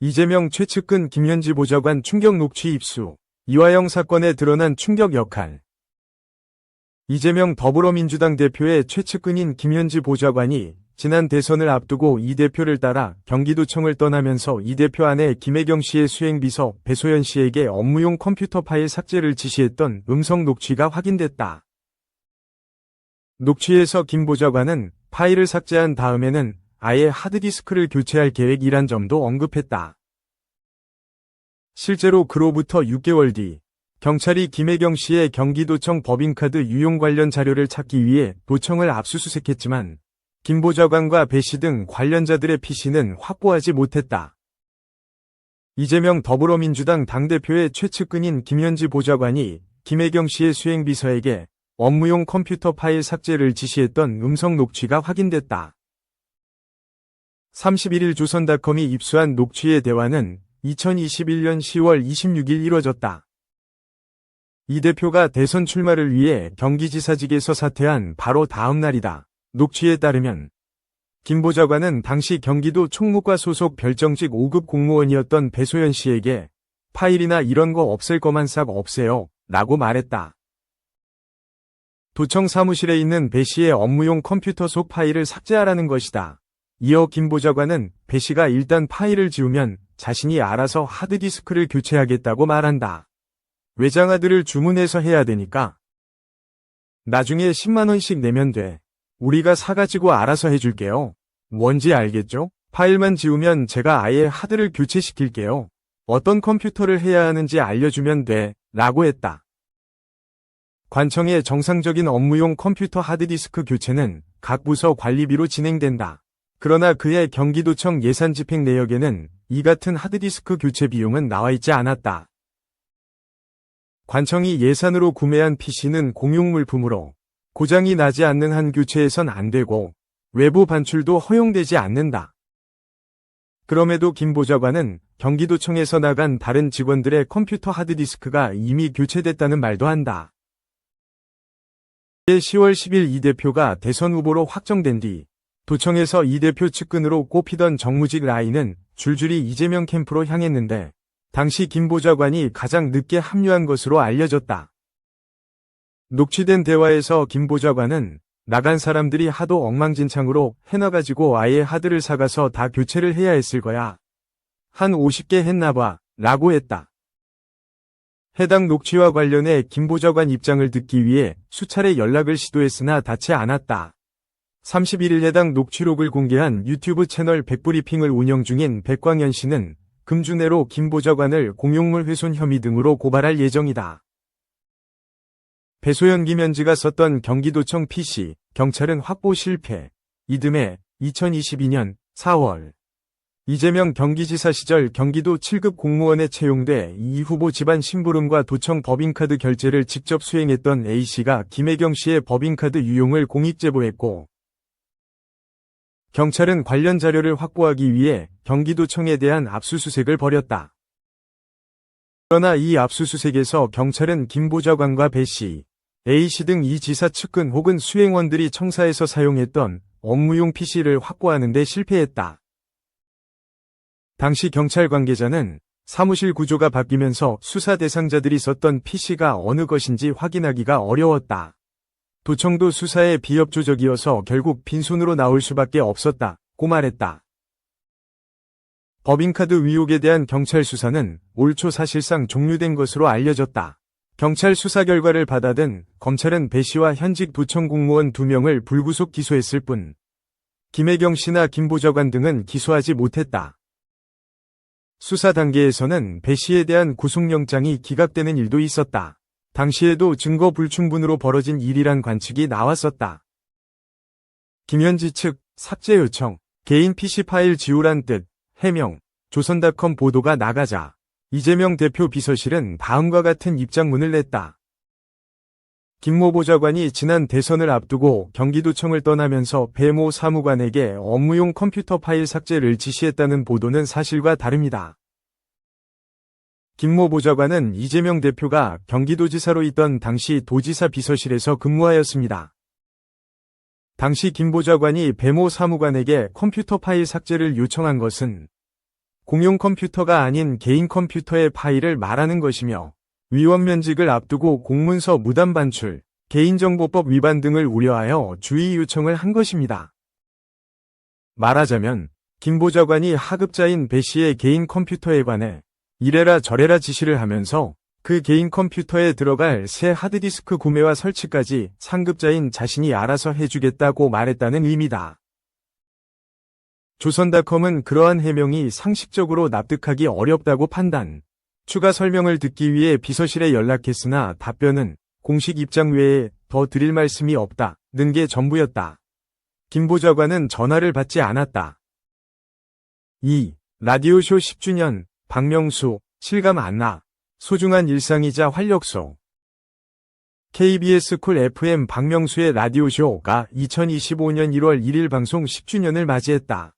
이재명 최측근 김현지 보좌관 충격 녹취 입수. 이화영 사건에 드러난 충격 역할. 이재명 더불어민주당 대표의 최측근인 김현지 보좌관이 지난 대선을 앞두고 이 대표를 따라 경기도청을 떠나면서 이 대표 아내 김혜경 씨의 수행비서 배소연 씨에게 업무용 컴퓨터 파일 삭제를 지시했던 음성 녹취가 확인됐다. 녹취에서 김 보좌관은 파일을 삭제한 다음에는 아예 하드디스크를 교체할 계획이란 점도 언급했다. 실제로 그로부터 6개월 뒤 경찰이 김혜경 씨의 경기도청 법인카드 유용 관련 자료를 찾기 위해 도청을 압수수색했지만 김 보좌관과 배 씨 등 관련자들의 PC는 확보하지 못했다. 이재명 더불어민주당 당대표의 최측근인 김현지 보좌관이 김혜경 씨의 수행비서에게 업무용 컴퓨터 파일 삭제를 지시했던 음성 녹취가 확인됐다. 31일 조선닷컴이 입수한 녹취의 대화는 2021년 10월 26일 이뤄졌다. 이 대표가 대선 출마를 위해 경기지사직에서 사퇴한 바로 다음 날이다. 녹취에 따르면 김 보좌관은 당시 경기도 총무과 소속 별정직 5급 공무원이었던 배소연 씨에게 파일이나 이런 거 없앨 거만 싹 없애요 라고 말했다. 도청 사무실에 있는 배 씨의 업무용 컴퓨터 속 파일을 삭제하라는 것이다. 이어 김 보좌관은 배 씨가 일단 파일을 지우면 자신이 알아서 하드디스크를 교체하겠다고 말한다. 외장하드를 주문해서 해야 되니까 나중에 10만원씩 내면 돼. 우리가 사가지고 알아서 해줄게요. 뭔지 알겠죠? 파일만 지우면 제가 아예 하드를 교체시킬게요. 어떤 컴퓨터를 해야 하는지 알려주면 돼. 라고 했다. 관청의 정상적인 업무용 컴퓨터 하드디스크 교체는 각 부서 관리비로 진행된다. 그러나 그의 경기도청 예산 집행 내역에는 이 같은 하드디스크 교체 비용은 나와 있지 않았다. 관청이 예산으로 구매한 PC는 공용물품으로 고장이 나지 않는 한 교체해선 안 되고 외부 반출도 허용되지 않는다. 그럼에도 김 보좌관은 경기도청에서 나간 다른 직원들의 컴퓨터 하드디스크가 이미 교체됐다는 말도 한다. 10월 10일 이 대표가 대선 후보로 확정된 뒤 도청에서 이 대표 측근으로 꼽히던 정무직 라인은 줄줄이 이재명 캠프로 향했는데 당시 김 보좌관이 가장 늦게 합류한 것으로 알려졌다. 녹취된 대화에서 김 보좌관은 나간 사람들이 하도 엉망진창으로 해놔가지고 아예 하드를 사가서 다 교체를 해야 했을 거야. 한 50개 했나봐 라고 했다. 해당 녹취와 관련해 김 보좌관 입장을 듣기 위해 수차례 연락을 시도했으나 닿지 않았다. 31일 해당 녹취록을 공개한 유튜브 채널 백브리핑을 운영 중인 백광현 씨는 금주 내로 김 보좌관을 공용물 훼손 혐의 등으로 고발할 예정이다. 배소연 김현지가 썼던 경기도청 PC, 경찰은 확보 실패. 이듬해 2022년 4월 이재명 경기지사 시절 경기도 7급 공무원에 채용돼 이 후보 집안 심부름과 도청 법인카드 결제를 직접 수행했던 A씨가 김혜경 씨의 법인카드 유용을 공익제보했고 경찰은 관련 자료를 확보하기 위해 경기도청에 대한 압수수색을 벌였다. 그러나 이 압수수색에서 경찰은 김 보좌관과 배 씨, A씨 등 이 지사 측근 혹은 수행원들이 청사에서 사용했던 업무용 PC를 확보하는 데 실패했다. 당시 경찰 관계자는 사무실 구조가 바뀌면서 수사 대상자들이 썼던 PC가 어느 것인지 확인하기가 어려웠다. 도청도 수사에 비협조적이어서 결국 빈손으로 나올 수밖에 없었다고 말했다. 법인카드 의혹에 대한 경찰 수사는 올 초 사실상 종료된 것으로 알려졌다. 경찰 수사 결과를 받아든 검찰은 배 씨와 현직 도청 공무원 2명을 불구속 기소했을 뿐 김혜경 씨나 김 보좌관 등은 기소하지 못했다. 수사 단계에서는 배 씨에 대한 구속영장이 기각되는 일도 있었다. 당시에도 증거 불충분으로 벌어진 일이란 관측이 나왔었다. 김현지 측 삭제 요청, 개인 PC 파일 지우란 뜻, 해명, 조선닷컴 보도가 나가자 이재명 대표 비서실은 다음과 같은 입장문을 냈다. 김모 보좌관이 지난 대선을 앞두고 경기도청을 떠나면서 배모 사무관에게 업무용 컴퓨터 파일 삭제를 지시했다는 보도는 사실과 다릅니다. 김모 보좌관은 이재명 대표가 경기도지사로 있던 당시 도지사 비서실에서 근무하였습니다. 당시 김 보좌관이 배모 사무관에게 컴퓨터 파일 삭제를 요청한 것은 공용 컴퓨터가 아닌 개인 컴퓨터의 파일을 말하는 것이며 위원 면직을 앞두고 공문서 무단 반출, 개인정보법 위반 등을 우려하여 주의 요청을 한 것입니다. 말하자면 김 보좌관이 하급자인 배 씨의 개인 컴퓨터에 관해 이래라 저래라 지시를 하면서 그 개인 컴퓨터에 들어갈 새 하드디스크 구매와 설치까지 상급자인 자신이 알아서 해주겠다고 말했다는 의미다. 조선닷컴은 그러한 해명이 상식적으로 납득하기 어렵다고 판단. 추가 설명을 듣기 위해 비서실에 연락했으나 답변은 공식 입장 외에 더 드릴 말씀이 없다는 게 전부였다. 김 보좌관은 전화를 받지 않았다. 2. 라디오쇼 10주년, 박명수, 실감 안 나. 소중한 일상이자 활력소. KBS 쿨 FM 박명수의 라디오쇼가 2025년 1월 1일 방송 10주년을 맞이했다.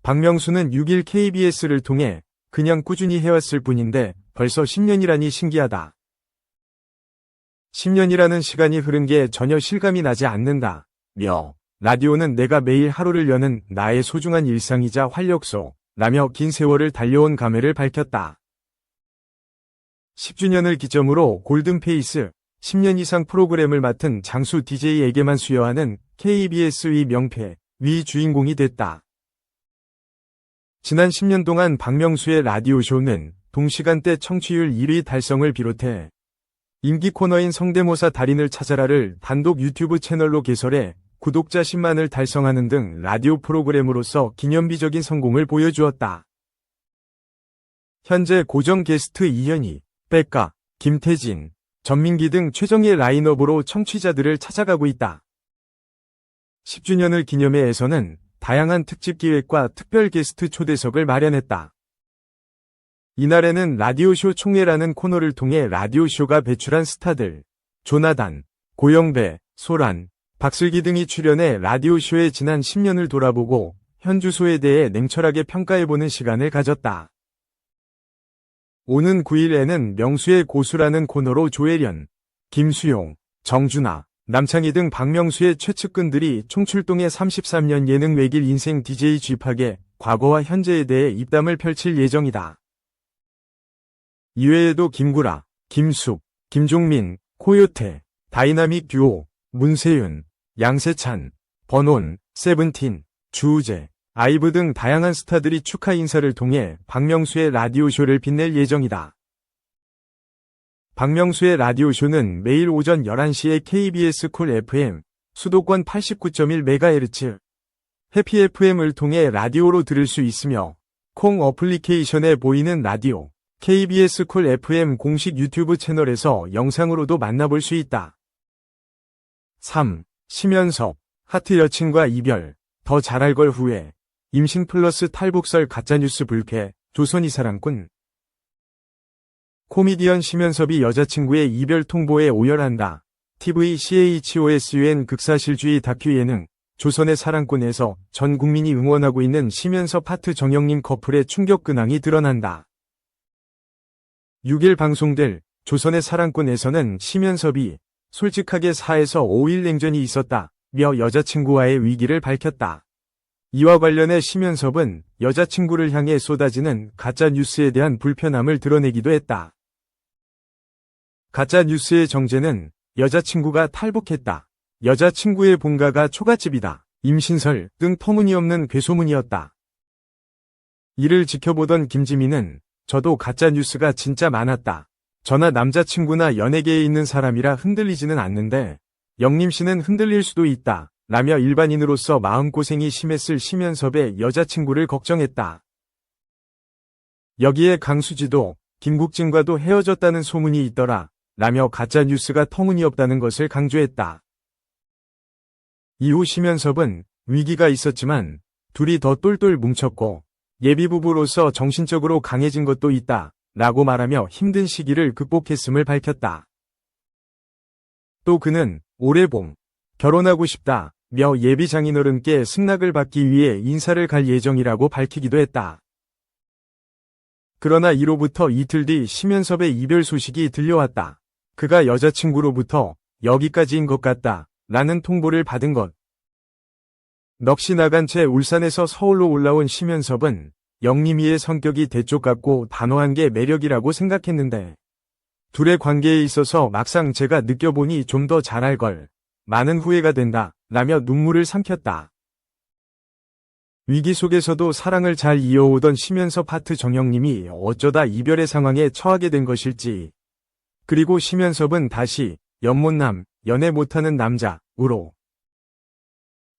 박명수는 6일 KBS를 통해 그냥 꾸준히 해왔을 뿐인데 벌써 10년이라니 신기하다. 10년이라는 시간이 흐른 게 전혀 실감이 나지 않는다. 라디오는 내가 매일 하루를 여는 나의 소중한 일상이자 활력소. 라며 긴 세월을 달려온 감회를 밝혔다. 10주년을 기점으로 골든페이스, 10년 이상 프로그램을 맡은 장수 DJ에게만 수여하는 KBS의 명패, 위 주인공이 됐다. 지난 10년 동안 박명수의 라디오쇼는 동시간대 청취율 1위 달성을 비롯해 인기 코너인 성대모사 달인을 찾아라를 단독 유튜브 채널로 개설해 구독자 10만을 달성하는 등 라디오 프로그램으로서 기념비적인 성공을 보여주었다. 현재 고정 게스트 이현희, 백가, 김태진, 전민기 등 최정예 라인업으로 청취자들을 찾아가고 있다. 10주년을 기념해 에서는 다양한 특집 기획과 특별 게스트 초대석을 마련했다. 이날에는 라디오쇼 총회라는 코너를 통해 라디오쇼가 배출한 스타들, 조나단, 고영배, 소란, 박슬기 등이 출연해 라디오쇼의 지난 10년을 돌아보고 현주소에 대해 냉철하게 평가해보는 시간을 가졌다. 오는 9일에는 명수의 고수라는 코너로 조혜련, 김수용, 정준하, 남창희 등 박명수의 최측근들이 총출동해 33년 예능 외길 인생 DJ 쥐팍의 과거와 현재에 대해 입담을 펼칠 예정이다. 이외에도 김구라, 김숙, 김종민, 코요태, 다이나믹 듀오, 문세윤, 양세찬, 번온, 세븐틴, 주우재, 아이브 등 다양한 스타들이 축하 인사를 통해 박명수의 라디오쇼를 빛낼 예정이다. 박명수의 라디오쇼는 매일 오전 11시에 KBS 쿨 FM, 수도권 89.1MHz, 해피 FM을 통해 라디오로 들을 수 있으며 콩 어플리케이션에 보이는 라디오, KBS 쿨 FM 공식 유튜브 채널에서 영상으로도 만나볼 수 있다. 3. 심연섭, 하트 여친과 이별, 더 잘할 걸 후회, 임신 플러스 탈북설 가짜뉴스 불쾌, 조선이 사랑꾼. 코미디언 심연섭이 여자친구의 이별 통보에 오열한다. TV CHOSUN 극사실주의 다큐 예능, 조선의 사랑꾼에서 전 국민이 응원하고 있는 심연섭 하트 정영님 커플의 충격 근황이 드러난다. 6일 방송될 조선의 사랑꾼에서는 심연섭이 솔직하게 4에서 5일 냉전이 있었다며 여자친구와의 위기를 밝혔다. 이와 관련해 심연섭은 여자친구를 향해 쏟아지는 가짜뉴스에 대한 불편함을 드러내기도 했다. 가짜뉴스의 정제는 여자친구가 탈북했다, 여자친구의 본가가 초가집이다, 임신설 등 터무니없는 괴소문이었다. 이를 지켜보던 김지민은 저도 가짜뉴스가 진짜 많았다. 저나 남자친구나 연예계에 있는 사람이라 흔들리지는 않는데 영림씨는 흔들릴 수도 있다. 라며 일반인으로서 마음고생이 심했을 심연섭의 여자친구를 걱정했다. 여기에 강수지도 김국진과도 헤어졌다는 소문이 있더라. 라며 가짜뉴스가 터무니없다는 것을 강조했다. 이후 심연섭은 위기가 있었지만 둘이 더 똘똘 뭉쳤고 예비부부로서 정신적으로 강해진 것도 있다. 라고 말하며 힘든 시기를 극복했음을 밝혔다. 또 그는 올해 봄 결혼하고 싶다며 예비 장인어른께 승낙을 받기 위해 인사를 갈 예정이라고 밝히기도 했다. 그러나 이로부터 이틀 뒤 심연섭의 이별 소식이 들려왔다. 그가 여자친구로부터 여기까지인 것 같다 라는 통보를 받은 것. 넋이 나간 채 울산에서 서울로 올라온 심연섭은 영림이의 성격이 대쪽 같고 단호한 게 매력이라고 생각했는데 둘의 관계에 있어서 막상 제가 느껴보니 좀 더 잘할 걸. 많은 후회가 된다. 라며 눈물을 삼켰다. 위기 속에서도 사랑을 잘 이어오던 심연섭 하트 정영림이 어쩌다 이별의 상황에 처하게 된 것일지. 그리고 심연섭은 다시 연못남, 연애 못하는 남자으로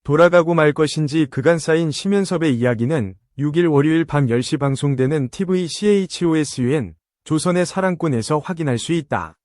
돌아가고 말 것인지 그간 쌓인 심연섭의 이야기는 6일 월요일 밤 10시 방송되는 TV CHOSUN 조선의 사랑꾼에서 확인할 수 있다.